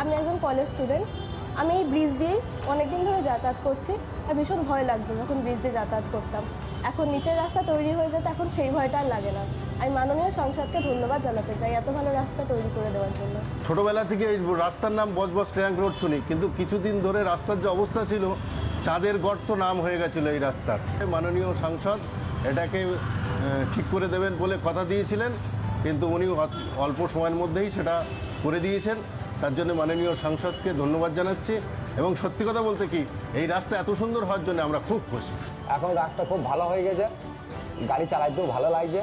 আমি একজন college student. আমি এই ব্রিজ দিয়েই অনেকদিন ধরে যাতায়াত করছি, আর ভীষণ ভয় লাগতো যখন ব্রিজ দিয়ে যাতায়াত করতাম। এখন নিচের রাস্তা তৈরি হয়ে যেতে এখন সেই ভয়টা আর লাগে না। আমি মাননীয় সংসদকে ধন্যবাদ জানাতে চাই এত ভালো রাস্তা তৈরি করে দেওয়ার জন্য। ছোটবেলা থেকে এই রাস্তার নাম বজবজ ট্র্যাঙ্ক রোড শুনি, কিন্তু কিছুদিন ধরে রাস্তার যে অবস্থা ছিল, চাঁদের গর্ত নাম হয়ে গেছিল এই রাস্তার। মাননীয় সাংসদ এটাকে ঠিক করে দেবেন বলে কথা দিয়েছিলেন, কিন্তু উনি অল্প সময়ের মধ্যেই সেটা করে দিয়েছেন। তার জন্য মাননীয় সাংসদকে ধন্যবাদ জানাচ্ছি। এবং সত্যি কথা বলতে কি, এই রাস্তা এত সুন্দর হওয়ার জন্য আমরা খুব খুশি। এখন রাস্তা খুব ভালো হয়ে গেছে, গাড়ি চালাতেও ভালো লাগছে।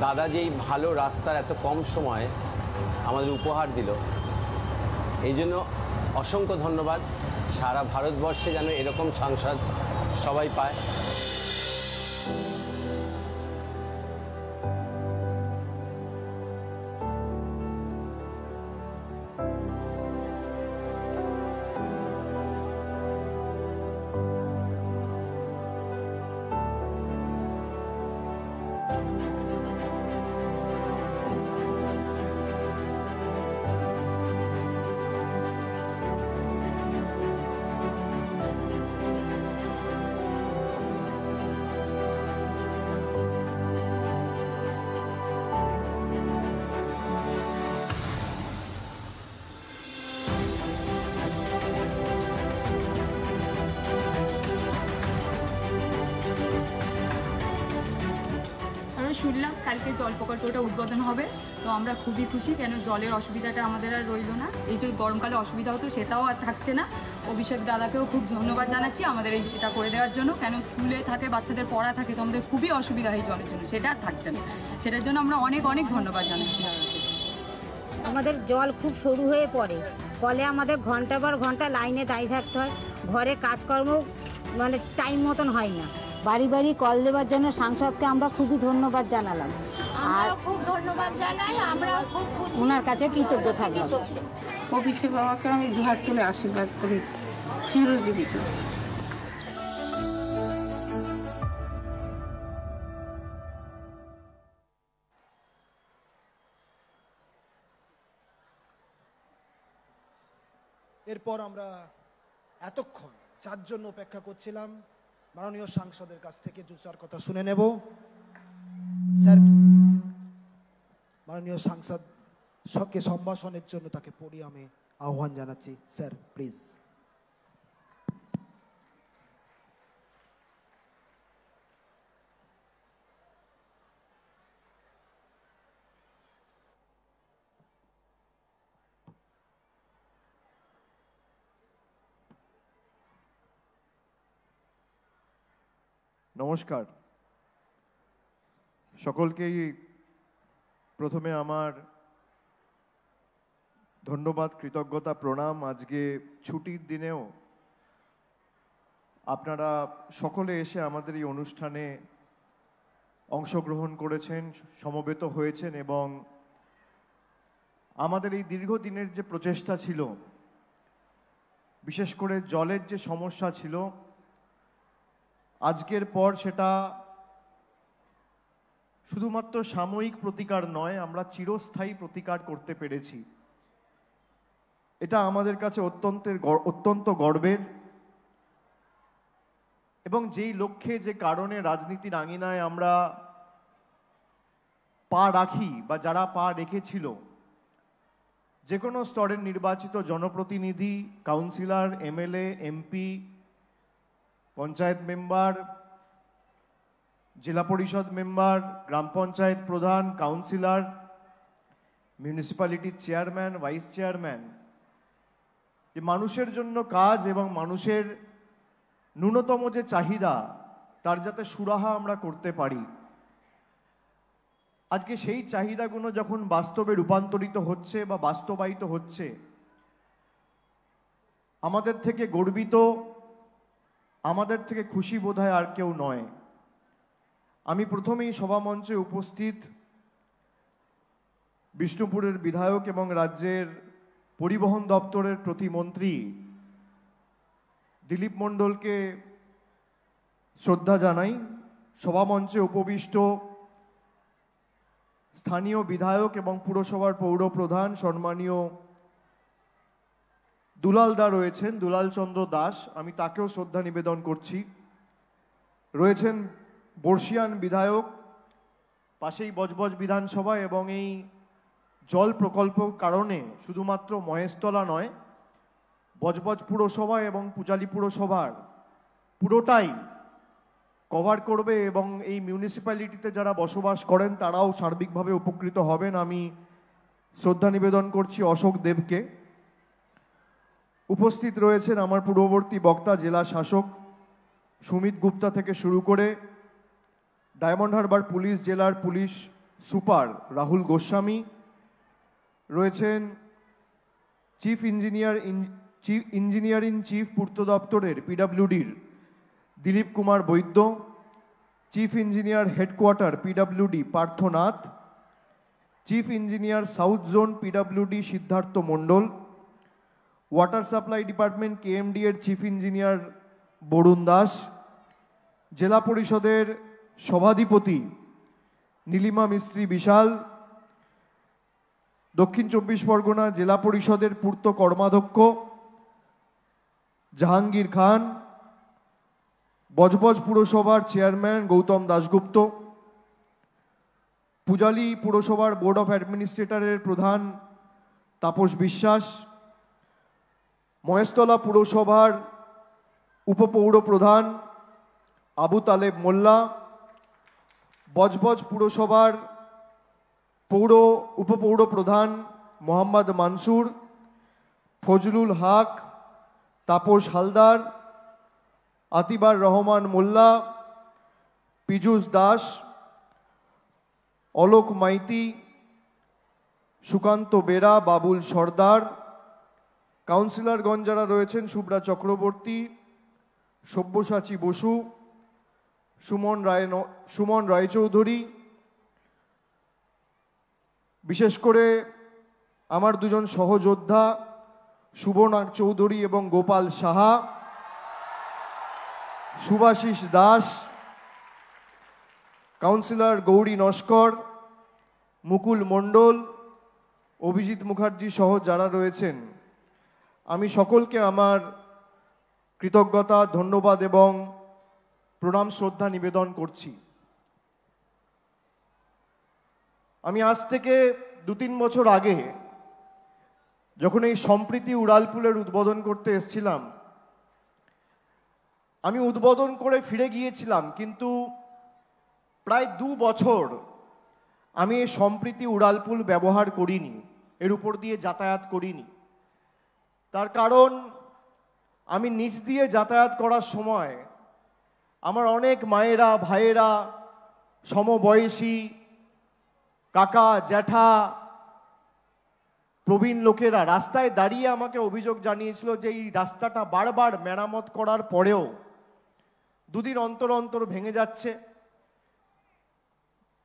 দাদা যেই ভালো রাস্তার এত কম সময়ে আমাদের উপহার দিল, এই জন্য অসংখ্য ধন্যবাদ। সারা ভারতবর্ষে যেন এরকম সাংসদ সবাই পায়। শুনলাম কালকে জল প্রকল্পটা উদ্বোধন হবে, তো আমরা খুবই খুশি, কেন জলের অসুবিধাটা আমাদের আর রইল না। এই যে গরমকালে অসুবিধা হতো সেটাও আর থাকছে না। অভিষেক দাদাকেও খুব ধন্যবাদ জানাচ্ছি আমাদের এটা করে দেওয়ার জন্য, কেন স্কুলে থাকে, বাচ্চাদের পড়া থাকে, তো আমাদের খুবই অসুবিধা হয় জলের জন্য, সেটা আর থাকছে না। সেটার জন্য আমরা অনেক অনেক ধন্যবাদ জানাচ্ছি। আমাদের জল খুব সরু হয়ে পড়ে, ফলে আমাদের ঘন্টার পর ঘন্টা লাইনে দাঁড়িয়ে থাকতে হয়। ঘরে কাজকর্ম মানে টাইম মতন হয় না। বাড়ি বাড়ি কল দেওয়ার জন্য সাংসদকে আমরা খুবই ধন্যবাদ জানালাম, আর খুব ধন্যবাদ জানাই। আমরা খুব খুশি, ওনার কাছে কৃতজ্ঞ থাকলাম। অভিষেক বাবাকে আমি দুহাত তুলে আশীর্বাদ করি, চিরজীবিত। এরপর আমরা এতক্ষণ যার জন্য অপেক্ষা করছিলাম, মাননীয় সাংসদের কাছ থেকে দু চার কথা শুনে নেব। স্যার, মাননীয় সাংসদ সবকে সম্ভাষণের জন্য তাকে পোডিয়ামে আহ্বান জানাচ্ছি। Sir please. নমস্কার সকলকেই। প্রথমে আমার ধন্যবাদ, কৃতজ্ঞতা, প্রণাম। আজকে ছুটির দিনেও আপনারা সকলে এসে আমাদের এই অনুষ্ঠানে অংশগ্রহণ করেছেন, সমবেত হয়েছেন, এবং আমাদের এই দীর্ঘদিনের যে প্রচেষ্টা ছিল, বিশেষ করে জলের যে সমস্যা ছিল, আজকের পর সেটা শুধুমাত্র সাময়িক প্রতিকার নয়, আমরা চিরস্থায়ী প্রতিকার করতে পেরেছি। এটা আমাদের কাছে অত্যন্ত গর্বের। এবং যেই লক্ষ্যে, যে কারণে রাজনীতির আঙিনায় আমরা পা রাখি বা যারা পা রেখেছিল, যে কোনো স্তরের নির্বাচিত জনপ্রতিনিধি, councillor, MLA, MP, panchayat member, জেলা পরিষদ মেম্বার, গ্রাম পঞ্চায়েত প্রধান, কাউন্সিলর, মিউনিসিপ্যালিটির চেয়ারম্যান, ভাইস চেয়ারম্যান, যে মানুষের জন্য কাজ এবং মানুষের ন্যূনতম যে চাহিদা তার যাতে সুরাহা আমরা করতে পারি, আজকে সেই চাহিদাগুলো যখন বাস্তবে রূপান্তরিত হচ্ছে বা বাস্তবায়িত হচ্ছে, আমাদের থেকে গর্বিত, আমাদের থেকে খুশি বোধহয় আর কেউ নয়। আমি প্রথমেই সভামঞ্চে উপস্থিত বিষ্ণুপুরের বিধায়ক এবং রাজ্যের পরিবহন দপ্তরের প্রতিমন্ত্রী দিলীপ মণ্ডলকে শ্রদ্ধা জানাই। সভামঞ্চে উপবিষ্ট স্থানীয় বিধায়ক এবং পুরসভার পৌর প্রধান সম্মানীয় দুলালদা রয়েছেন, দুলাল চন্দ্র দাস, আমি তাকেও শ্রদ্ধা নিবেদন করছি। রয়েছেন বর্ষিয়ান বিধায়ক, পাশেই বজবজ বিধানসভা, এবং এই জল প্রকল্প কারণে শুধুমাত্র মহেশতলা নয়, বজবজ পুরসভা এবং পূজালী পুরসভার পুরোটাই কভার করবে, এবং এই মিউনিসিপ্যালিটিতে যারা বসবাস করেন তারাও সার্বিকভাবে উপকৃত হবেন। আমি শ্রদ্ধা নিবেদন করছি অশোক দেবকে। উপস্থিত রয়েছেন আমার পূর্ববর্তী বক্তা জেলা শাসক সুমিত গুপ্তা থেকে শুরু করে ডায়মন্ড হারবার পুলিশ জেলার পুলিশ সুপার রাহুল গোস্বামী, রয়েছেন চিফ ইঞ্জিনিয়ার ইন চিফ পূর্ত দপ্তরের পিডব্লিউডির Dilip Kumar Baidya, chief engineer headquarter PWD Parthanath, chief engineer south zone PWD Siddhartha Mondal, water supply department KMD এর চিফ ইঞ্জিনিয়ার বরুণ দাস, জেলা পরিষদের সভাধিপতি নীলিমা মিস্ত্রি বিশাল, দক্ষিণ চব্বিশ পরগনা জেলা পরিষদের পূর্ত কর্মাধ্যক্ষ জাহাঙ্গীর খান, বজবজ পুরসভার চেয়ারম্যান গৌতম দাশগুপ্ত, পূজালী পুরসভার বোর্ড অফ অ্যাডমিনিস্ট্রেটরের প্রধান তাপস বিশ্বাস, মহেশতলা পুরসভার উপপৌর প্রধান আবু তালেব মোল্লা, বজবজ পুরসভার উপপৌর প্রধান মোহাম্মদ মানসুর, ফজলুল হক, তাপস হালদার, আতিবার রহমান মোল্লা, পীযূষ দাস, অলোক মাইতি, সুকান্ত বেরা, বাবুল সর্দার, কাউন্সিলরগণ যারা রয়েছেন শুভ্রা চক্রবর্তী, সব্যসাচী বসু, সুমন রায়চৌধুরী, বিশেষ করে আমার দুজন সহযোদ্ধা শুভনাগ চৌধুরী এবং গোপাল সাহা, সুভাশিস দাস, কাউন্সিলর গৌরী নস্কর, মুকুল মণ্ডল, অভিজিৎ মুখার্জি সহ যারা রয়েছেন, আমি সকলকে আমার কৃতজ্ঞতা, ধন্যবাদ এবং প্রণাম শ্রদ্ধা নিবেদন করছি। আমি আজ থেকে 2-3 বছর আগে যখন এই সম্প্রীতি উড়ালপুলের উদ্বোধন করতে এসেছিলাম, আমি উদ্বোধন করে ফিরে গিয়েছিলাম, কিন্তু প্রায় 2 বছর আমি এই সম্প্রীতি উড়ালপুল ব্যবহার করিনি, এর উপর দিয়ে যাতায়াত করিনি। তার কারণ আমি নিচ দিয়ে যাতায়াত করার সময় আমার অনেক মায়েরা, ভাইয়েরা, সমবয়সী কাকা, জ্যাঠা, প্রবীণ লোকেরা রাস্তায় দাঁড়িয়ে আমাকে অভিযোগ জানিয়েছিল যে এই রাস্তাটা বারবার মেরামত করার পরেও 2 দিন অন্তর অন্তর ভেঙে যাচ্ছে,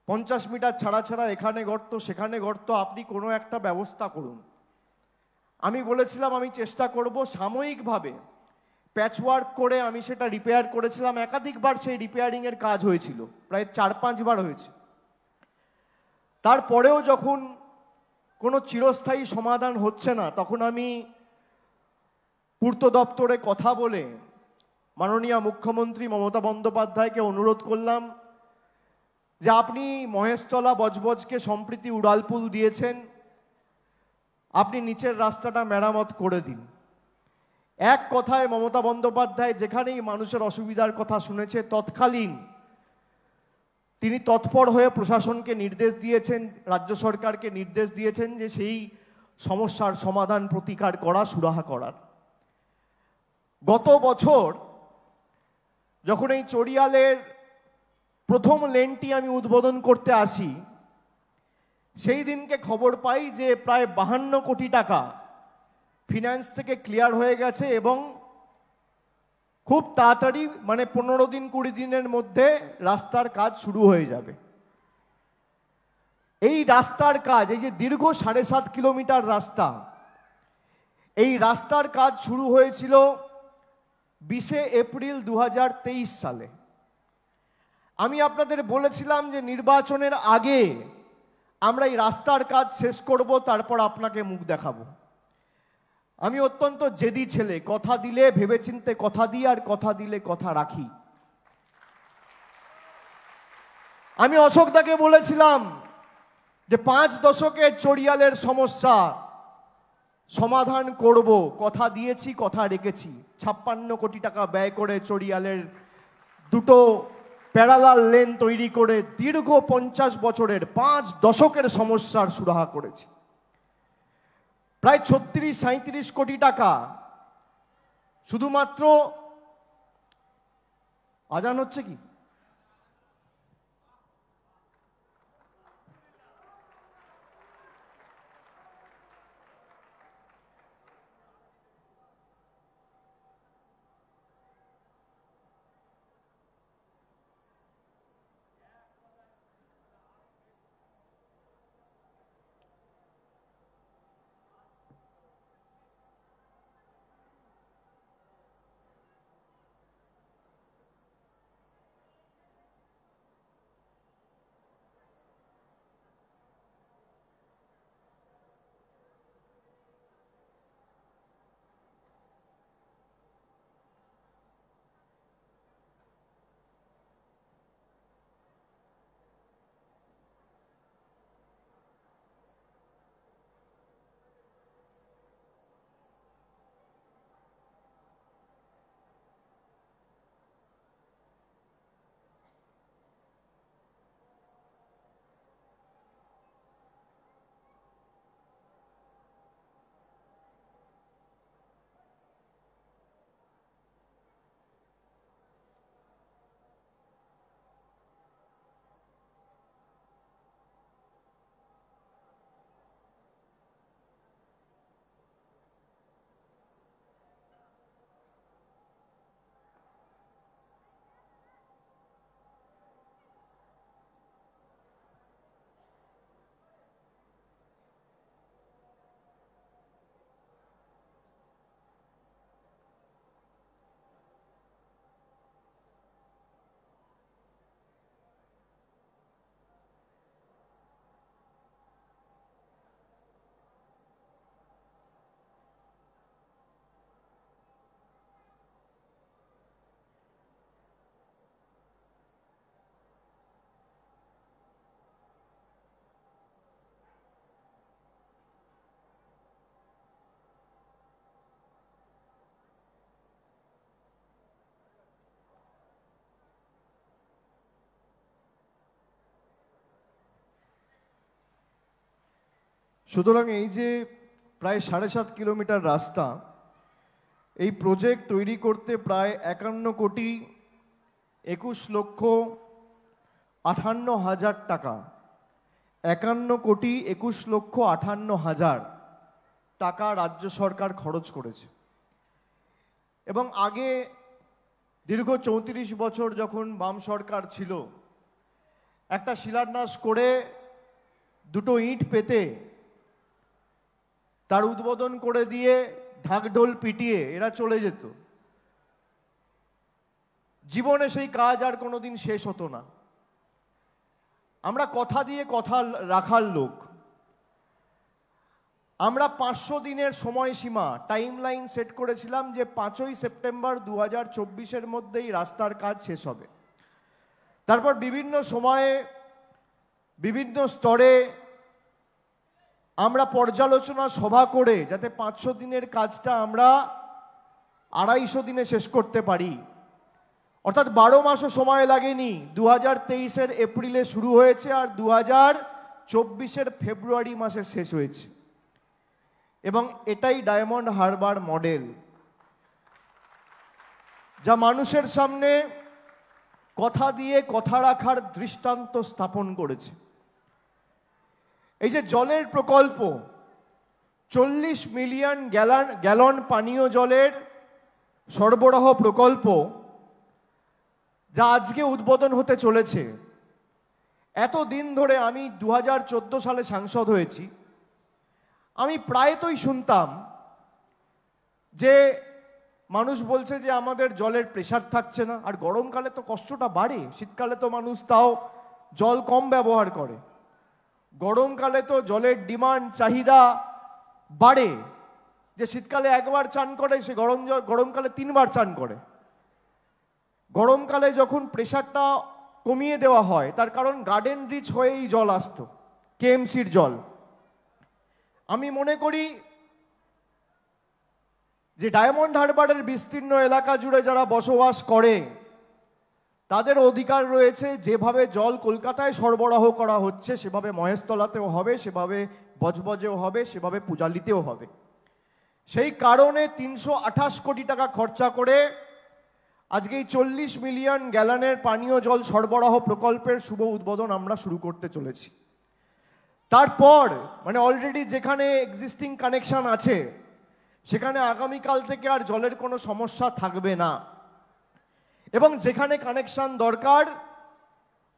50 মিটার ছাড়া ছাড়া এখানে গর্ত সেখানে গর্ত, আপনি কোনো একটা ব্যবস্থা করুন। আমি বলেছিলাম আমি চেষ্টা করব। সাময়িকভাবে প্যাচওয়ার্ক করে আমি সেটা রিপেয়ার করেছিলাম। একাধিকবার সেই রিপেয়ারিংয়ের কাজ হয়েছিল, প্রায় 4-5 বার হয়েছে। তারপরেও যখন কোনো চিরস্থায়ী সমাধান হচ্ছে না, তখন আমি পূর্ত দপ্তরে কথা বলে মাননীয় মুখ্যমন্ত্রী মমতা বন্দ্যোপাধ্যায়কে অনুরোধ করলাম যে আপনি মহেশতলা বজবজকে সম্প্রীতি উড়ালপুল দিয়েছেন, আপনি নিচের রাস্তাটা মেরামত করে দিন। এক কথায় মমতা বন্দ্যোপাধ্যায় যেখানেই মানুষের অসুবিধার কথা শুনেছে তৎকালীন তিনি তৎপর হয়ে প্রশাসনকে নির্দেশ দিয়েছেন, রাজ্য সরকারকে নির্দেশ দিয়েছেন যে সেই সমস্যার সমাধান প্রতিকার করা, সুরাহা করার। গত বছর যখন এই চড়িয়ালের প্রথম লেনটি আমি উদ্বোধন করতে আসি, সেই দিনকে খবর পাই যে প্রায় 52 কোটি টাকা ফিনান্স থেকে ক্লিয়ার হয়ে গেছে এবং খুব তাড়াতাড়ি, মানে 15-20 দিনের মধ্যে রাস্তার কাজ শুরু হয়ে যাবে। এই রাস্তার কাজ, এই যে দীর্ঘ 7.5 কিলোমিটার রাস্তা, এই রাস্তার কাজ শুরু হয়েছিল 20 এপ্রিল 2023 সালে। আমি আপনাদের বলেছিলাম যে নির্বাচনের আগে আমরা এই রাস্তার কাজ শেষ করব, তারপর আপনাকে মুখ দেখাবো। আমি অত্যন্ত জেদি ছেলে, কথা দিলে ভেবেচিন্তে কথা দিই, আর কথা দিলে কথা রাখি। আমি অশোকদাকে বলেছিলাম যে 5 দশকের চড়িয়ালের সমস্যা সমাধান করব, কথা দিয়েছি, কথা রেখেছি। 56 কোটি টাকা ব্যয় করে চড়িয়ালের 2টো প্যারালাল লেন তৈরি করে দীর্ঘ 50 বছরের 5 দশকের সমস্যার সুরাহা করেছি। প্রায় 36-37 কোটি টাকা শুধুমাত্র, আজান হচ্ছে কি, সুতরাং এই যে প্রায় 7.5 কিলোমিটার রাস্তা, এই প্রজেক্ট তৈরি করতে প্রায় 51,21,58,000 টাকা, 51,21,58,000 টাকা রাজ্য সরকার খরচ করেছে। এবং আগে দীর্ঘ 34 বছর যখন বাম সরকার ছিল, একটা শিলান্যাস করে 2টো ইট পেতে তার উদ্বোধন করে দিয়ে ঢাকঢোল পিটিয়ে এরা চলে যেত। জীবনে সেই কাজ আর কোনোদিন শেষ হতো না। আমরা কথা দিয়ে কথা রাখার লোক। আমরা 500 দিনের সময়সীমা টাইম লাইন সেট করেছিলাম যে 5ই সেপ্টেম্বর 2024-এর মধ্যেই রাস্তার কাজ শেষ হবে। তারপর বিভিন্ন সময়ে বিভিন্ন স্তরে আমরা পর্যালোচনা সভা করে যাতে 500 দিনের কাজটা আমরা 250 দিনে শেষ করতে পারি, অর্থাৎ 12 মাসও সময় লাগেনি। 2023-এর এপ্রিলে শুরু হয়েছে আর 2024-এর ফেব্রুয়ারি মাসে শেষ হয়েছে। এবং এটাই ডায়মন্ড হারবার মডেল, যা মানুষের সামনে কথা দিয়ে কথা রাখার দৃষ্টান্ত স্থাপন করেছে। এই যে জলের প্রকল্প, 40 মিলিয়ন গ্যালন পানীয় জলের সরবরাহ প্রকল্প, যা আজকে উদ্বোধন হতে চলেছে। এতদিন ধরে আমি 2014 সালে সাংসদ হয়েছি, আমি প্রায়তই শুনতাম যে মানুষ বলছে যে আমাদের জলের প্রেশার থাকছে না। আর গরমকালে তো কষ্টটা বাড়ে, শীতকালে তো মানুষ তাও জল কম ব্যবহার করে, গরমকালে তো জলের ডিমান্ড চাহিদা বাড়ে। যে শীতকালে একবার চান করে সে গরমকালে 3বার চান করে। গরমকালে যখন প্রেশারটা কমিয়ে দেওয়া হয় তার কারণ গার্ডেন রিচ হয়েই জল আসতো, কেএমসির জল। আমি মনে করি যে ডায়মন্ড হারবারের বিস্তীর্ণ এলাকা জুড়ে যারা বসবাস করে তাদের অধিকার রয়েছে, যেভাবে জল কলকাতায় সরবরাহ করা হচ্ছে সেভাবে মহেশতলাতেও হবে, সেভাবে বজবজেও হবে, সেভাবে পূজালিতেও হবে। সেই কারণে 328 কোটি টাকা খরচা করে আজকে এই 40 মিলিয়ন গ্যালনের পানীয় জল সরবরাহ প্রকল্পের শুভ উদ্বোধন আমরা শুরু করতে চলেছি। তারপর মানে অলরেডি যেখানে এক্সিস্টিং কানেকশন আছে সেখানে আগামীকাল থেকে আর জলের কোনো সমস্যা থাকবে না, এবং যেখানে কানেকশন দরকার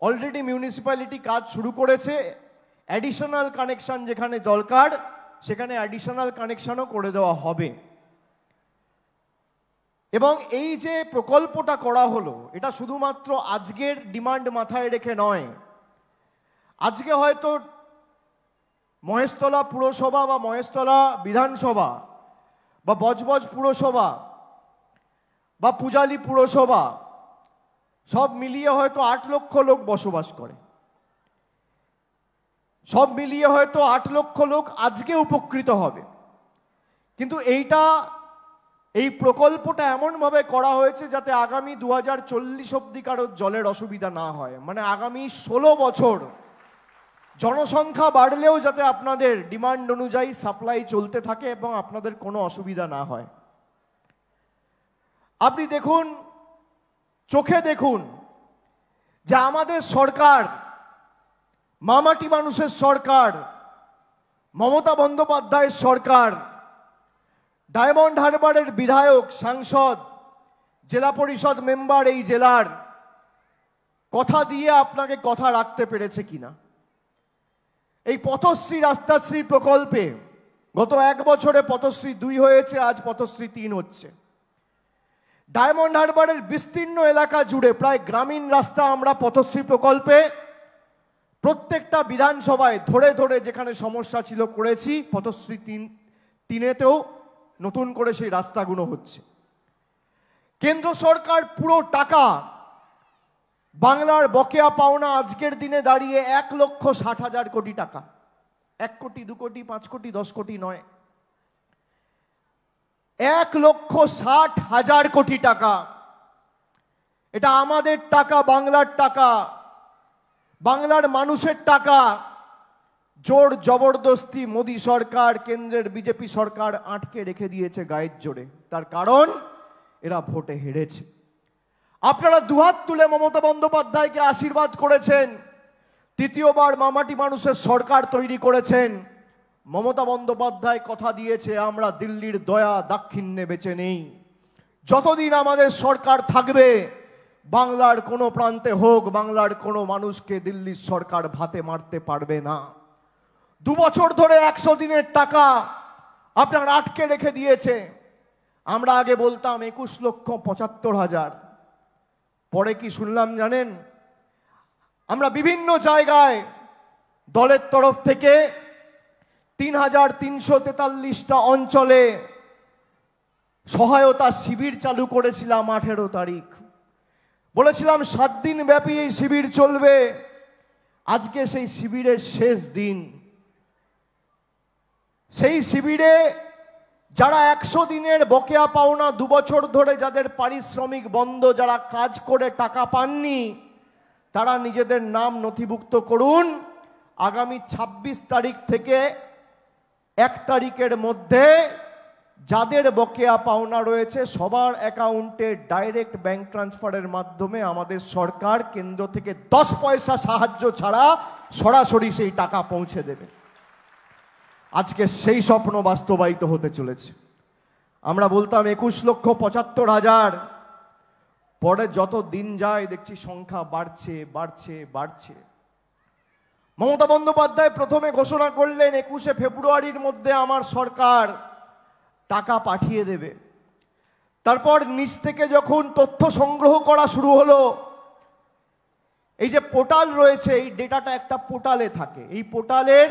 অলরেডি মিউনিসিপ্যালিটি কাজ শুরু করেছে। অ্যাডিশনাল কানেকশন যেখানে দরকার সেখানে অ্যাডিশনাল কানেকশনও করে দেওয়া হবে। এবং এই যে প্রকল্পটা করা হলো এটা শুধুমাত্র আজকের ডিমান্ড মাথায় রেখে নয়। আজকে হয়তো মহেশতলা পুরসভা বা মহেশতলা বিধানসভা বা বজবজ পুরসভা বা পূজালি পুরসভা সব মিলিয়ে হয়তো 8 লক্ষ লোক বসবাস করে। সব মিলিয়ে হয়তো 8 লক্ষ লোক আজকে উপকৃত হবে, কিন্তু এই প্রকল্পটা এমনভাবে করা হয়েছে যাতে আগামী 2040 অব্দি কারোর জলের অসুবিধা না হয়। মানে আগামী 16 বছর জনসংখ্যা বাড়লেও যাতে আপনাদের ডিমান্ড অনুযায়ী সাপ্লাই চলতে থাকে এবং আপনাদের কোনো অসুবিধা না হয়। আপনি দেখুন, চোখে দেখুন যে আমাদের সরকার, মামাটি মানুষের সরকার, মমতা বন্দ্যোপাধ্যায়ের সরকার, ডায়মন্ড হারবারের বিধায়ক, সাংসদ, জেলা পরিষদ মেম্বার এই জেলার কথা দিয়ে আপনাকে কথা রাখতে পেরেছে কিনা। এই পথশ্রী রাস্তাশ্রী প্রকল্পে গত 1 বছরে পথশ্রী 2 হয়েছে, আজ পথশ্রী 3 হচ্ছে। ডায়মন্ড হারবারের বিস্তীর্ণ এলাকা জুড়ে প্রায় গ্রামীণ রাস্তা আমরা পথশ্রী প্রকল্পে প্রত্যেকটা বিধানসভায় ধরে ধরে যেখানে সমস্যা ছিল করেছি। পথশ্রী 3-তেও নতুন করে সেই রাস্তাগুলো হচ্ছে। কেন্দ্র সরকার পুরো টাকা বাংলার বকেয়া পাওনা আজকের দিনে দাঁড়িয়ে 1,60,000 কোটি টাকা। 1 কোটি, 2 কোটি, 5 কোটি, 10 কোটি নয়, 1,60,000 কোটি টাকা। এটা আমাদের টাকা, বাংলার টাকা, বাংলার মানুষের টাকা। জোর জবরদস্তি মোদী সরকার, কেন্দ্রের বিজেপি সরকার আটকে রেখে দিয়েছে গায়ের জোরে। তার কারণ এরা ভোটে হেরেছে। আপনারা দুহাত তুলে মমতা বন্দ্যোপাধ্যায়কে আশীর্বাদ করেছেন, তৃতীয়বার মামাটি মানুষের সরকার তৈরি করেছেন। মমতা বন্দ্যোপাধ্যায় কথা দিয়েছে, আমরা দিল্লির দয়া দাক্ষিণ্যে বেঁচে নেই। যতদিন আমাদের সরকার থাকবে বাংলার কোনো প্রান্তে হোক, বাংলার কোনো মানুষকে দিল্লির সরকার ভাতে মারতে পারবে না। 2 বছর ধরে 100 দিনের টাকা আপনার আটকে রেখে দিয়েছে। আমরা আগে বলতাম 21,75,000, পরে কি শুনলাম জানেন? আমরা বিভিন্ন জায়গায় দলের তরফ থেকে 3,343টা অঞ্চলে সহায়তা শিবির চালু করেছিলাম। 18 তারিখ বলেছিলাম 7 দিন ব্যাপী এই শিবির চলবে। আজকে সেই শিবিরের শেষ দিন। সেই শিবিরে যারা 100 দিনের বকেয়া পাওনা 2 বছর ধরে যাদের পারিশ্রমিক বন্ধ, যারা কাজ করে টাকা পাননি, তারা নিজেদের নাম নথিভুক্ত করুন। আগামী 26 তারিখ থেকে 1 তারিখের মধ্যে যাদের বকেয়া পাওনা রয়েছে সবার অ্যাকাউন্টে ডাইরেক্ট ব্যাংক ট্রান্সফারের মাধ্যমে আমাদের সরকার কেন্দ্র থেকে 10 পয়সা সাহায্য ছাড়া সরাসরি সেই টাকা পৌঁছে দেবে। আজকে সেই স্বপ্ন বাস্তবায়িত হতে চলেছে। আমরা বলতাম 21,75,000, পরে যত দিন যায় দেখছি সংখ্যা বাড়ছে বাড়ছে বাড়ছে। মমতা বন্দ্যোপাধ্যায় প্রথমে ঘোষণা করলেন 21শে ফেব্রুয়ারির মধ্যে আমার সরকার টাকা পাঠিয়ে দেবে। তারপর নিচ থেকে যখন তথ্য সংগ্রহ করা শুরু হলো, এই যে পোর্টাল রয়েছে, এই ডেটাটা একটা পোর্টালে থাকে, এই পোর্টালের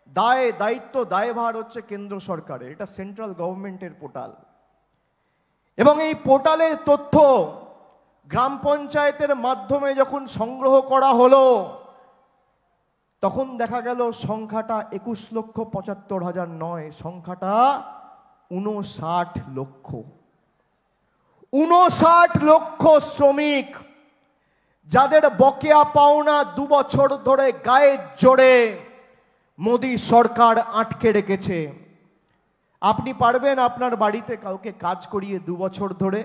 দায়িত্ব দায়ভার হচ্ছে কেন্দ্র সরকারের, এটা সেন্ট্রাল গভর্নমেন্টের পোর্টাল। এবং এই পোর্টালের তথ্য গ্রাম পঞ্চায়েতের মাধ্যমে যখন সংগ্রহ করা হলো, তখন দেখা গেল সংখ্যাটা 21,75,000 নয়, সংখ্যাটা 59 লক্ষ। 59 লক্ষ শ্রমিক যাদের বকেয়া পাওনা 2 বছর ধরে গায়ের জোরে মোদী সরকার আটকে রেখেছে। আপনি পারবেন আপনার বাড়িতে কাউকে কাজ করিয়ে 2 বছর ধরে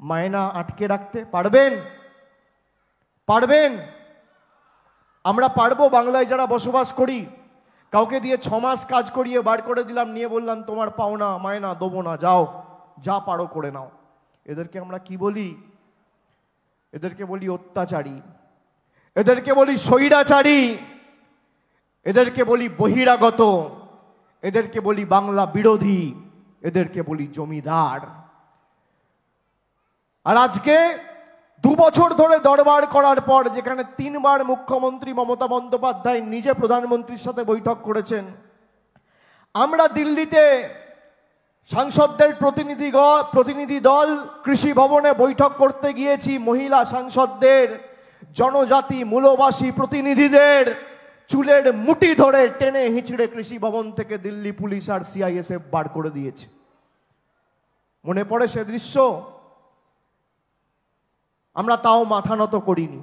মায়না আটকে রাখতে? পারবেন? পারবেন? আমরা পারবো? বাংলায় যারা বসবাস করি, কাউকে দিয়ে 6 মাস কাজ করিয়ে বার করে দিলাম, নিয়ে বললাম তোমার পাওনা মায়না দেবো না, যাও যা পারো করে নাও। এদেরকে আমরা কি বলি? এদেরকে বলি অত্যাচারী, এদেরকে বলি স্বৈরাচারী, এদেরকে বলি বহিরাগত, এদেরকে বলি বাংলা বিরোধী, এদেরকে বলি জমিদার। আর আজকে 2 বছর ধরে দরবার করার পর, যেখানে 3 বার মুখ্যমন্ত্রী মমতা বন্দ্যোপাধ্যায় নিজে প্রধানমন্ত্রীর সাথে বৈঠক করেছেন, আমরা দিল্লিতে সাংসদদের প্রতিনিধি দল কৃষি ভবনে বৈঠক করতে গিয়েছি। মহিলা সাংসদদের, জনজাতি মূলবাসী প্রতিনিধিদের চুলের মুঠি ধরে টেনে হিঁচড়ে কৃষি ভবন থেকে দিল্লি পুলিশ আর সিআইএসএফ বার করে দিয়েছে। মনে পড়ে সে দৃশ্য? আমরা তাও মাথা নত করিনি।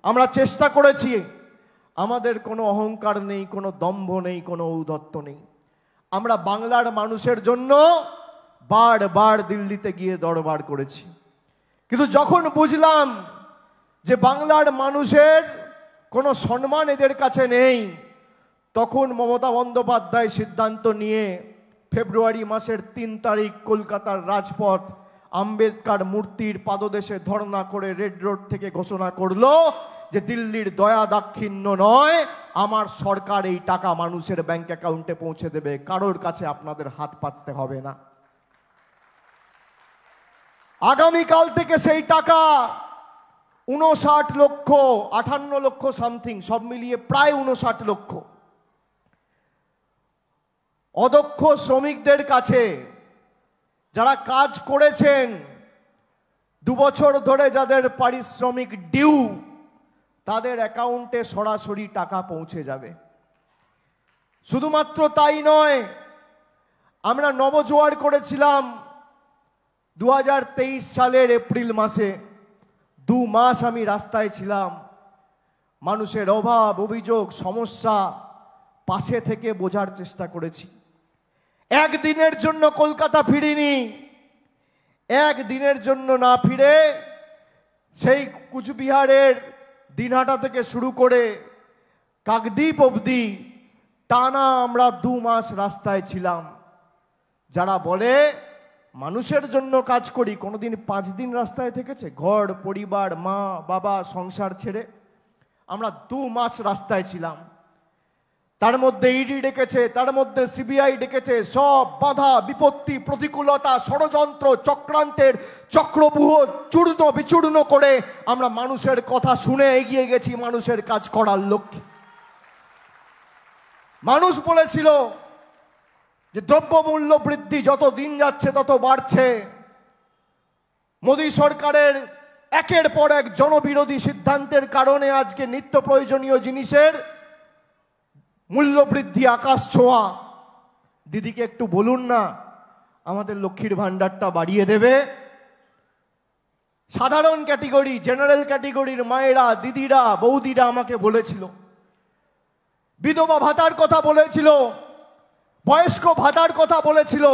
আমরা চেষ্টা করেছি, আমাদের কোনো অহংকার নেই, কোনো দম্ভ নেই, কোনো ঔদ্ধত্য নেই। আমরা বাংলার মানুষের জন্য বারবার দিল্লিতে গিয়ে দরবার করেছি। কিন্তু যখন বুঝলাম যে বাংলার মানুষের কোনো সম্মান এদের কাছে নেই, তখন মমতা বন্দ্যোপাধ্যায় সিদ্ধান্ত নিয়ে ফেব্রুয়ারি মাসের 3 তারিখ কলকাতার রাজপথ আম্বেদকর মূর্তির পাদদেশে ধর্ণা করে রেড রোড থেকে ঘোষণা করলো যে দিল্লির দয়া দাক্ষিণ্য নয়, আমার সরকার এই টাকা মানুষের ব্যাংক অ্যাকাউন্টে পৌঁছে দেবে, কারোর কাছে আপনাদের হাত পাততে হবে না। আগামীকাল থেকে সেই টাকা 59 লক্ষ, 58 লক্ষ সামথিং, সব মিলিয়ে প্রায় 59 লক্ষ অদক্ষ শ্রমিকদের কাছে, যারা কাজ করেছেন 2 বছর ধরে, যাদের পারিশ্রমিক ডিউ, তাদের অ্যাকাউন্টে সরাসরি টাকা পৌঁছে যাবে। শুধুমাত্র তাই নয়, আমরা নবজোয়ার করেছিলাম 2023 সালের এপ্রিল মাসে। 2 মাস আমি রাস্তায় ছিলাম, মানুষের অভাব, অভিযোগ, সমস্যা পাশে থেকে বোঝার চেষ্টা করেছি। একদিনের জন্য কলকাতা ফিরিনি। একদিনের জন্য না ফিরে সেই কুচবিহারের দিনহাটা থেকে শুরু করে কাকদ্বীপ অবধি টানা আমরা 2 মাস রাস্তায় ছিলাম। যারা বলে মানুষের জন্য কাজ করি, কোনোদিন 5 দিন রাস্তায় থেকেছে? ঘর পরিবার, মা বাবা, সংসার ছেড়ে আমরা 2 মাস রাস্তায় ছিলাম। তার মধ্যে ইডি ডেকেছে, তার মধ্যে সিবিআই ডেকেছে, সব বাধা বিপত্তি, প্রতিকূলতা, ষড়যন্ত্র, চক্রান্তের চক্রব্যূহ চূর্ণ বিচূর্ণ করে আমরা মানুষের কথা শুনে এগিয়ে গেছি মানুষের কাজ করার লক্ষ্যে। মানুষ বলেছিল যে দ্রব্যমূল্য বৃদ্ধি যত দিন যাচ্ছে তত বাড়ছে, মোদী সরকারের একের পর এক জনবিরোধী সিদ্ধান্তের কারণে আজকে নিত্য প্রয়োজনীয় জিনিসের মূল্য বৃদ্ধি আকাশ ছোঁয়া। দিদিকে একটু বলুন না আমাদের লক্ষ্মীর ভান্ডারটা বাড়িয়ে দেবে। সাধারণ ক্যাটেগরি, জেনারেল ক্যাটেগরির মায়েরা, দিদিরা, বৌদিরা আমাকে বলেছিল, বিধবা ভাতার কথা বলেছিল, বয়স্ক ভাতার কথা বলেছিল,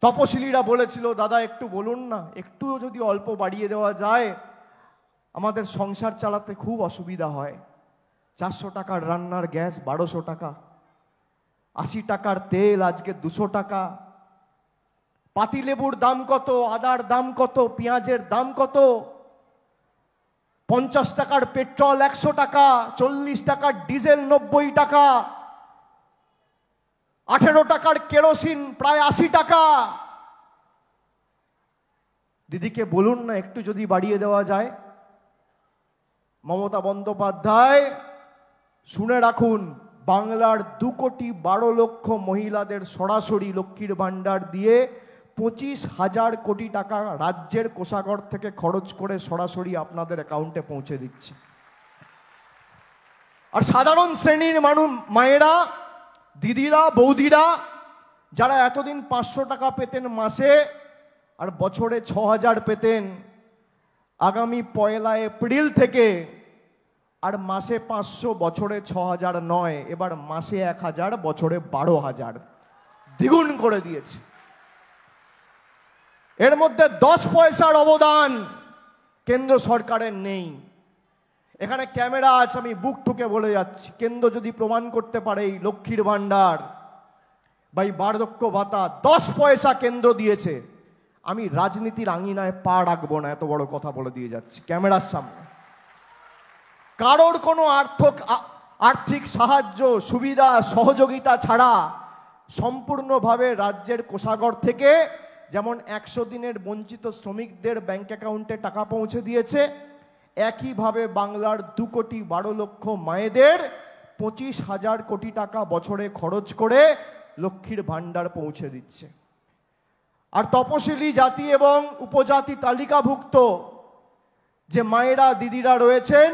তপশিলীরা বলেছিল দাদা একটু বলুন না, একটু যদি অল্প বাড়িয়ে দেওয়া যায়, আমাদের সংসার চালাতে খুব অসুবিধা হয়। 400 টাকার রান্নার গ্যাস 1200 টাকা, 80 টাকার তেল আজকে 200 টাকা, পাতিলেবুর দাম কত, আদার দাম কত, পেঁয়াজের দাম কত, 50 টাকার পেট্রোল 100 টাকা, 40 টাকার ডিজেল 90 টাকা, 18 টাকার কেরোসিন প্রায় 80 টাকা। দিদিকে বলুন না একটু যদি বাড়িয়ে দেওয়া যায়। মমতা বন্দ্যোপাধ্যায় শুনে রাখুন, বাংলার 2,12,00,000 মহিলাদের সরাসরি লক্ষ্মীর ভাণ্ডার দিয়ে 25,000 কোটি টাকা রাজ্যের কোষাগার থেকে খরচ করে সরাসরি আপনাদের অ্যাকাউন্টে পৌঁছে দিচ্ছে। আর সাধারণ শ্রেণীর মায়েরা, দিদিরা, বৌদিরা যারা এতদিন 500 টাকা পেতেন মাসে আর বছরে 6,000 পেতেন, আগামী 1 এপ্রিল থেকে আর মাসে 500, বছরে 6,000 নয়, এবার মাসে 1,000, বছরে 12,000 দ্বিগুণ করে দিয়েছে। এর মধ্যে 10 পয়সার অবদান কেন্দ্র সরকারের নেই। এখানে ক্যামেরা আছে, আমি বুক ঠুকে বলে যাচ্ছি, কেন্দ্র যদি প্রমাণ করতে পারে এই লক্ষ্মীর ভাণ্ডার বা এই বার্ধক্য ভাতা 10 পয়সা কেন্দ্র দিয়েছে, আমি রাজনীতির আঙিনায় পা রাখবো না, এত বড় কথা বলে দিয়ে যাচ্ছি ক্যামেরার সামনে। কারোর কোনো আর্থিক সাহায্য, সুবিধা, সহযোগিতা ছাড়া সম্পূর্ণভাবে রাজ্যের কোষাগার থেকে যেমন 100 দিনের বঞ্চিত শ্রমিকদের ব্যাংক অ্যাকাউন্টে টাকা পৌঁছে দিয়েছে, একইভাবে বাংলার 2,12,00,000 মায়েদের 25,000 কোটি টাকা বছরে খরচ করে লক্ষ্মীর ভাণ্ডার পৌঁছে দিচ্ছে। আর তপশিলি জাতি এবং উপজাতি তালিকাভুক্ত যে মায়েরা, দিদিরা রয়েছেন,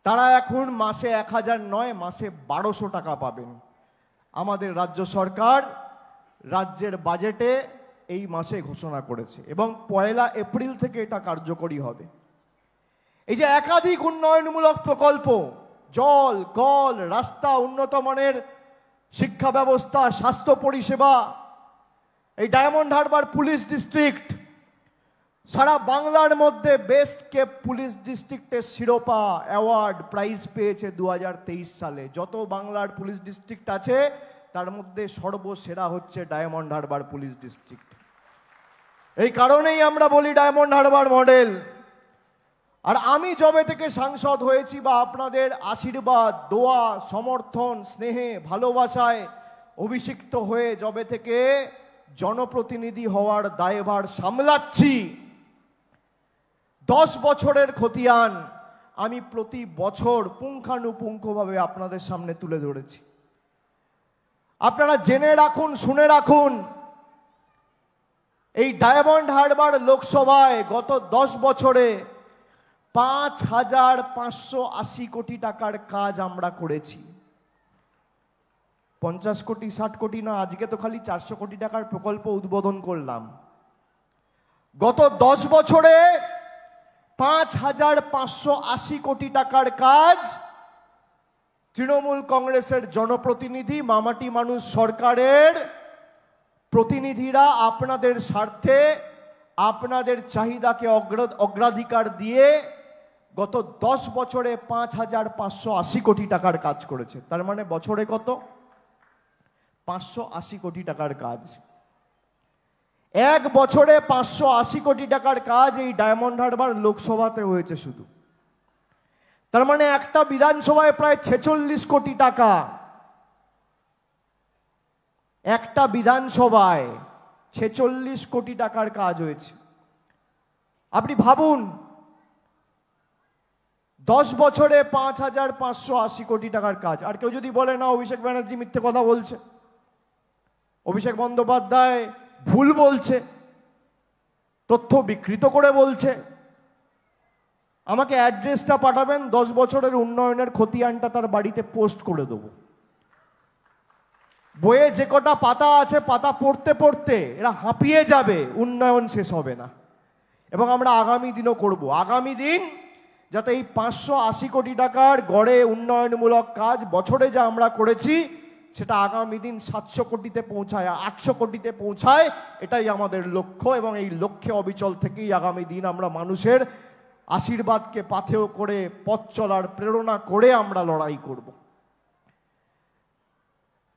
তারা এখন মাসে 1,000 নয়, মাসে 1,200 টাকা পাবেন। আমাদের রাজ্য সরকার রাজ্যের বাজেটে এই মাসে ঘোষণা করেছে এবং 1 এপ্রিল থেকে এটা কার্যকরী হবে। এই যে একাধিক উন্নয়নমূলক প্রকল্প, জল, কল, রাস্তা, উন্নত মানের শিক্ষা ব্যবস্থা, স্বাস্থ্য পরিষেবা, এই ডায়মন্ড হারবার পুলিশ ডিস্ট্রিক্ট সারা বাংলার মধ্যে বেস্ট কেপ পুলিশ ডিস্ট্রিক্টের শিরোপা, অ্যাওয়ার্ড, প্রাইজ পেয়েছে 2023 সালে। যত বাংলার পুলিশ ডিস্ট্রিক্ট আছে তার মধ্যে সর্বসেরা হচ্ছে ডায়মন্ড হারবার পুলিশ ডিস্ট্রিক্ট। এই কারণেই আমরা বলি ডায়মন্ড হারবার মডেল। আর আমি যবে থেকে সাংসদ হয়েছি বা আপনাদের আশীর্বাদ, দোয়া, সমর্থন, স্নেহে, ভালোবাসায় অভিষিক্ত হয়ে যবে থেকে জনপ্রতিনিধি হওয়ার দায়ভার সামলাচ্ছি, 10 বছরের খতিয়ান আমি প্রতি বছর পুঙ্খানুপুঙ্খভাবে আপনাদের সামনে তুলে ধরেছি। আপনারা জেনে রাখুন, শুনে রাখুন, এই ডায়মন্ড হারবার লোকসভায় গত 10 বছরে 5,580 কোটি টাকার কাজ আমরা করেছি। 50 কোটি 60 কোটি না, আজকে তো খালি 400 কোটি টাকার প্রকল্প উদ্বোধন করলাম। গত 10 বছরে 5,580 কোটি টাকার কাজ তৃণমূল কংগ্রেসের জনপ্রতিনিধি, মামাটি মানুষ সরকারের প্রতিনিধিরা আপনাদের স্বার্থে, আপনাদের চাহিদাকে অগ্রাধিকার দিয়ে গত 10 বছরে 5,580 কোটি টাকার কাজ করেছে। তার মানে বছরে কত? 580 কোটি টাকার কাজ। এক বছরে 580 কোটি টাকার কাজ এই ডায়মন্ড হারবার লোকসভাতে হয়েছে শুধু। তার মানে একটা বিধানসভায় প্রায় 46 কোটি টাকা, একটা বিধানসভায় 46 কোটি টাকার কাজ হয়েছে। আপনি ভাবুন, 10 বছরে 5,580 কোটি টাকার কাজ। আর কেউ যদি বলে না অভিষেক ব্যানার্জি মিথ্যে কথা বলছে, অভিষেক বন্দ্যোপাধ্যায় ভুল বলছে, তথ্য বিকৃত করে বলছে, আমাকে অ্যাড্রেসটা পাঠাবেন, 10 বছরের উন্নয়নের খতিয়ানটা তার বাড়িতে পোস্ট করে দেবো। বইয়ে যে কটা পাতা আছে, পাতা পড়তে পড়তে এরা হাঁপিয়ে যাবে, উন্নয়ন শেষ হবে না। এবং আমরা আগামী দিনও করব। আগামী দিন যাতে এই 580 কোটি টাকার গড়ে উন্নয়নমূলক কাজ বছরে যা আমরা করেছি সেটা আগামী দিন 700 কোটিতে পৌঁছায়, 800 কোটিতে পৌঁছায়, এটাই আমাদের লক্ষ্য। এবং এই লক্ষ্যে অবিচল থেকেই আগামী দিন আমরা মানুষের আশীর্বাদকে পাথেয় করে পথ চলার প্রেরণা করে আমরা লড়াই করব।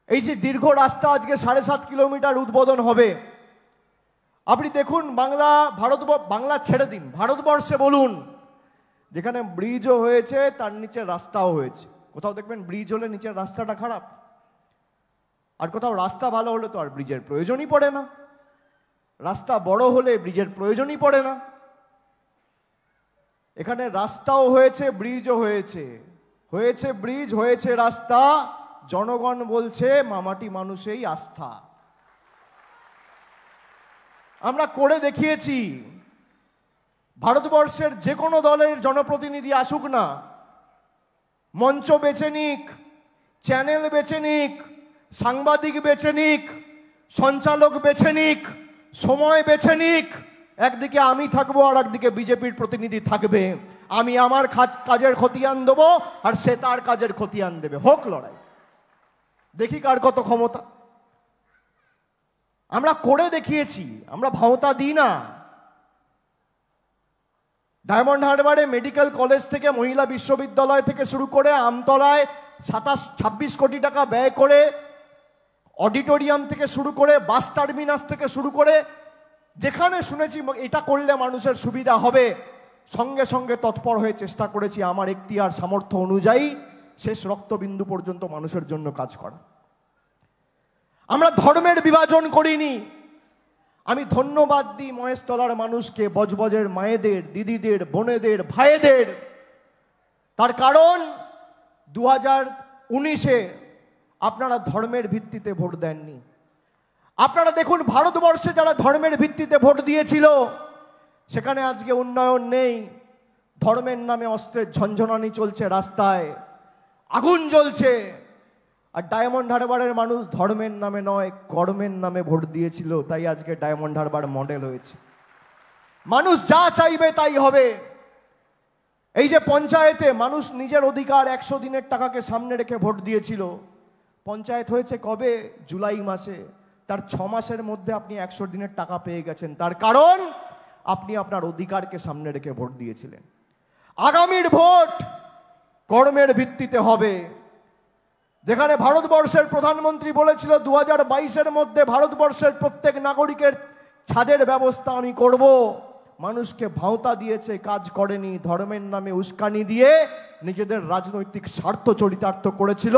এই যে দীর্ঘ রাস্তা আজকে 7.5 কিলোমিটার উদ্বোধন হবে, আপনি দেখুন বাংলা ছেড়ে দিন, ভারতবর্ষে বলুন, যেখানে ব্রিজও হয়েছে তার নিচে রাস্তাও হয়েছে। কোথাও দেখবেন ব্রিজ হলে নিচের রাস্তাটা খারাপ, আর কোথাও রাস্তা ভালো হলে তো আর ব্রিজের প্রয়োজনই পড়ে না। রাস্তা বড় হলে ব্রিজের প্রয়োজনই পড়ে না। এখানে রাস্তাও হয়েছে, ব্রিজও হয়েছে, হয়েছে ব্রিজ, হয়েছে রাস্তা, জনগণ বলছে মামাটি মানুষেই আস্থা। আমরা করে দেখিয়েছি। ভারতবর্ষের যে কোনো দলের জনপ্রতিনিধি আসুক না, মঞ্চ বেছে নিক, চ্যানেল বেছে নিক, সাংবাদিক বেছে নিক, সঞ্চালক বেছে নিক, সময় বেছে নিক, একদিকে আমি থাকবো আর একদিকে বিজেপির প্রতিনিধি থাকবে। আমি আমার কাজের খতিয়ান দেবো আর সে তার কাজের খতিয়ান দেবে। হোক লড়াই, দেখি কার কত ক্ষমতা। আমরা করে দেখিয়েছি, আমরা ভাওতা দিই না। ডায়মন্ড হারবারে মেডিকেল কলেজ থেকে, মহিলা বিশ্ববিদ্যালয় থেকে শুরু করে আমতলায় 26 কোটি টাকা ব্যয় করে, অডিটোরিয়াম থেকে শুরু করে, বাস টার্মিনাস থেকে শুরু করে, যেখানে শুনেছি এটা করলে মানুষের সুবিধা হবে, সঙ্গে সঙ্গে তৎপর হয়ে চেষ্টা করেছি আমার এখতিয়ার সামর্থ্য অনুযায়ী শেষ রক্তবিন্দু পর্যন্ত মানুষের জন্য কাজ করা। আমরা ধর্মের বিভাজন করিনি। আমি ধন্যবাদ দিই মহেশতলার মানুষকে, বজবজের মায়েদের, দিদিদের, বোনেদের, ভাইদের। তার কারণ 2019-এ আপনারা ধর্মের ভিত্তিতে ভোট দেননি। আপনারা দেখুন, ভারতবর্ষে যারা ধর্মের ভিত্তিতে ভোট দিয়েছিল সেখানে আজকে উন্নয়ন নেই। ধর্মের নামে অস্ত্রের ঝনঝনানি চলছে, রাস্তায় আগুন জ্বলছে। আর ডায়মন্ড হারবারের মানুষ ধর্মের নামে নয়, কর্মের নামে ভোট দিয়েছিল, তাই আজকে ডায়মন্ড হারবার মডেল হয়েছে। মানুষ যা চাইবে তাই হবে। এই যে পঞ্চায়েতে মানুষ নিজের অধিকার 100 দিনের টাকাকে সামনে রেখে ভোট দিয়েছিল, পঞ্চায়েত হয়েছে কবে? জুলাই মাসে। তার 6 মাসের মধ্যে আপনি 100 দিনের টাকা পেয়ে গেছেন। তার কারণ আপনি আপনার অধিকারকে সামনে রেখে ভোট দিয়েছিলেন। আগামীর ভোট কর্মের ভিত্তিতে হবে। যেখানে ভারতবর্ষের প্রধানমন্ত্রী বলেছিল 2022-এর মধ্যে ভারতবর্ষের প্রত্যেক নাগরিকের ছাদের ব্যবস্থা আমি করব, মানুষকে ভাওতা দিয়েছে, কাজ করেনি। ধর্মের নামে উস্কানি দিয়ে নিজেদের রাজনৈতিক স্বার্থ চরিতার্থ করেছিল,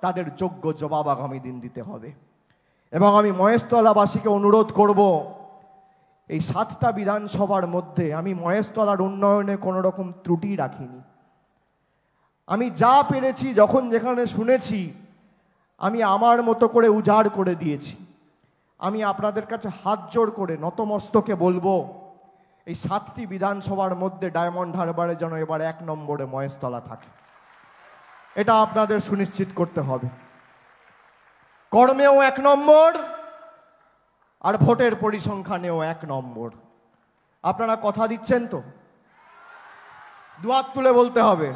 তাদের যোগ্য জবাব আগামী দিন দিতে হবে। এবং আমি মহেশতলাবাসীকে অনুরোধ করব, এই 7টা বিধানসভার মধ্যে আমি মহেশতলার উন্নয়নে কোনো রকম ত্রুটি রাখিনি। আমি যা পেরেছি, যখন যেখানে শুনেছি, আমি আমার মতো করে উজাড় করে দিয়েছি। আমি আপনাদের কাছে হাত জোড় করে নতমস্তকে বলবো, এই 7টি বিধানসভার মধ্যে ডায়মন্ড হারবারে যেন এবার 1 নম্বরে মহেশতলা থাকে। এটা আপনাদের সুনিশ্চিত করতে হবে। কর্মেও 1 নম্বর আর ভোটের পরিসংখ্যানেও 1 নম্বর। আপনারা কথা দিচ্ছেন তো? দুহাত তুলে বলতে হবে,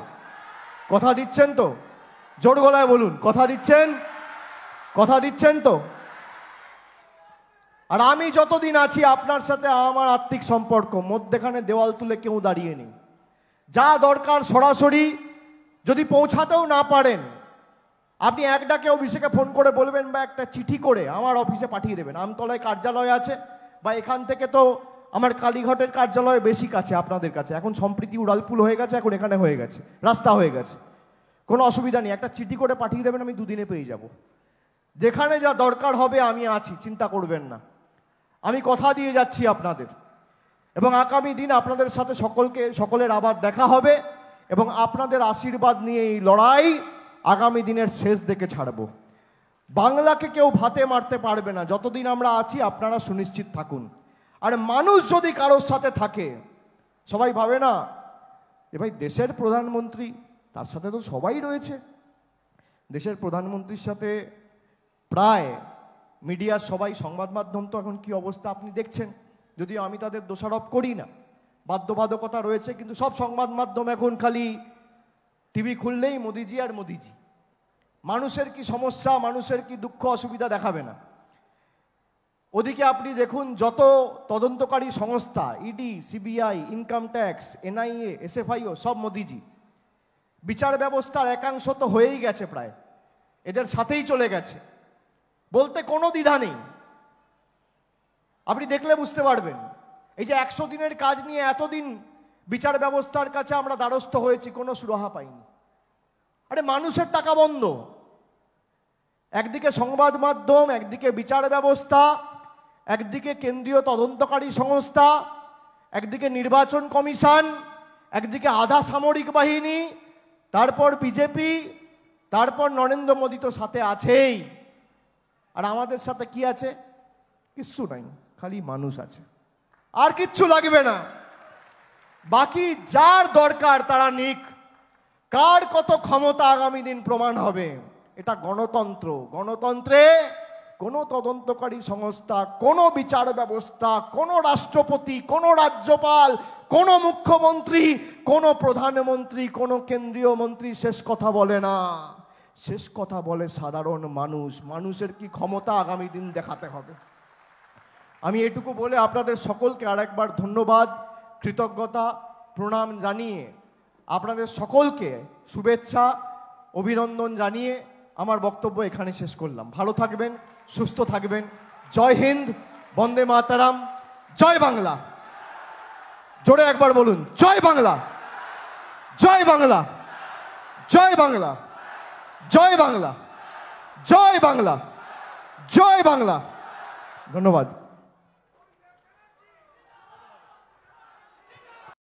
কথা দিচ্ছেন তো? জোর গলায় বলুন, কথা দিচ্ছেন? কথা দিচ্ছেন তো? আর আমি যতদিন আছি আপনার সাথে আমার আত্মিক সম্পর্ক, মধ্যেখানে দেওয়াল তুলে কেউ দাঁড়িয়ে নেই। যা দরকার সরাসরি, যদি পৌঁছাতেও না পারেন আপনি এক ডাকে অফিসে ফোন করে বলবেন বা একটা চিঠি করে আমার অফিসে পাঠিয়ে দেবেন। আমতলায় কার্যালয় আছে, বা এখান থেকে তো আমার কালীঘাটের কার্যালয় বেশি কাছে আপনাদের কাছে। এখন সম্প্রীতি উড়ালপুল হয়ে গেছে, এখন এখানে হয়ে গেছে, রাস্তা হয়ে গেছে, কোনো অসুবিধা নেই। একটা চিঠি করে পাঠিয়ে দেবেন, আমি 2 দিনে পেয়ে যাব। যেখানে যা দরকার হবে আমি আছি, চিন্তা করবেন না। আমি কথা দিয়ে যাচ্ছি আপনাদের, এবং আগামী দিন আপনাদের সাথে সকলের আবার দেখা হবে, এবং আপনাদের আশীর্বাদ নিয়ে এই লড়াই আগামী দিনের শেষ দিকে ছাড়ব। বাংলাকে কেউ ভাতে মারতে পারবে না যতদিন আমরা আছি, আপনারা সুনিশ্চিত থাকুন। আর মানুষ যদি কারোর সাথে থাকে, সবাই ভাবে না এ ভাই দেশের প্রধানমন্ত্রী, তার সাথে তো সবাই রয়েছে। দেশের প্রধানমন্ত্রীর সাথে প্রায় মিডিয়ার সবাই, সংবাদ মাধ্যম তো এখন কি অবস্থা আপনি দেখছেন, যদিও আমি তাদের দোষারোপ করি না, বাধ্যবাধকতা রয়েছে, কিন্তু সব সংবাদ মাধ্যম এখন খালি টিভি খুললেই মোদিজি আর মোদিজি। মানুষের কি সমস্যা, মানুষের কি দুঃখ অসুবিধা দেখাবে না। ওদিকে আপনি দেখুন, যত তদন্তকারী সংস্থা, ED, CBI, income tax, NIA, SFIO, সব মোদিজি। বিচার ব্যবস্থার একাংশ তো হয়েই গেছে, প্রায় এদের সাথেই চলে গেছে, বলতে কোনো দ্বিধা নেই। আপনি দেখলে বুঝতে পারবেন। এই যে 100 দিনের কাজ নিয়ে এতদিন বিচার ব্যবস্থার কাছে আমরা দ্বারস্থ হয়েছি, কোনো সুরাহা পাইনি। আরে মানুষের টাকা বন্ধ, একদিকে সংবাদ মাধ্যম, একদিকে বিচার ব্যবস্থা, একদিকে কেন্দ্রীয় তদন্তকারী সংস্থা, একদিকে নির্বাচন কমিশন, একদিকে আধা সামরিক বাহিনী, তারপর বিজেপি, তারপর নরেন্দ্র মোদী তো সাথে আছেই। আর আমাদের সাথে কি আছে? কিচ্ছু নাই, খালি মানুষ আছে, আর কিচ্ছু লাগবে না। বাকি যার দরকার তারা নিক, কার কত ক্ষমতা আগামী দিন প্রমাণ হবে। এটা গণতন্ত্র। গণতন্ত্রে কোনো তদন্তকারী সংস্থা, কোনো বিচার ব্যবস্থা, কোনো রাষ্ট্রপতি, কোনো রাজ্যপাল, কোনো মুখ্যমন্ত্রী, কোনো প্রধানমন্ত্রী, কোনো কেন্দ্রীয় মন্ত্রী শেষ কথা বলে না। শেষ কথা বলে সাধারণ মানুষ। মানুষের কি ক্ষমতা আগামী দিন দেখাতে হবে। আমি এটুকু বলে আপনাদের সকলকে আরেকবার ধন্যবাদ, কৃতজ্ঞতা, প্রণাম জানিয়ে, আপনাদের সকলকে শুভেচ্ছা, অভিনন্দন জানিয়ে আমার বক্তব্য এখানে শেষ করলাম। ভালো থাকবেন, সুস্থ থাকবেন। জয় হিন্দ, বন্দে মাতারাম, জয় বাংলা। জোরে একবার বলুন, জয় বাংলা, জয় বাংলা, জয় বাংলা, জয় বাংলা, জয় বাংলা, জয় বাংলা। ধন্যবাদ।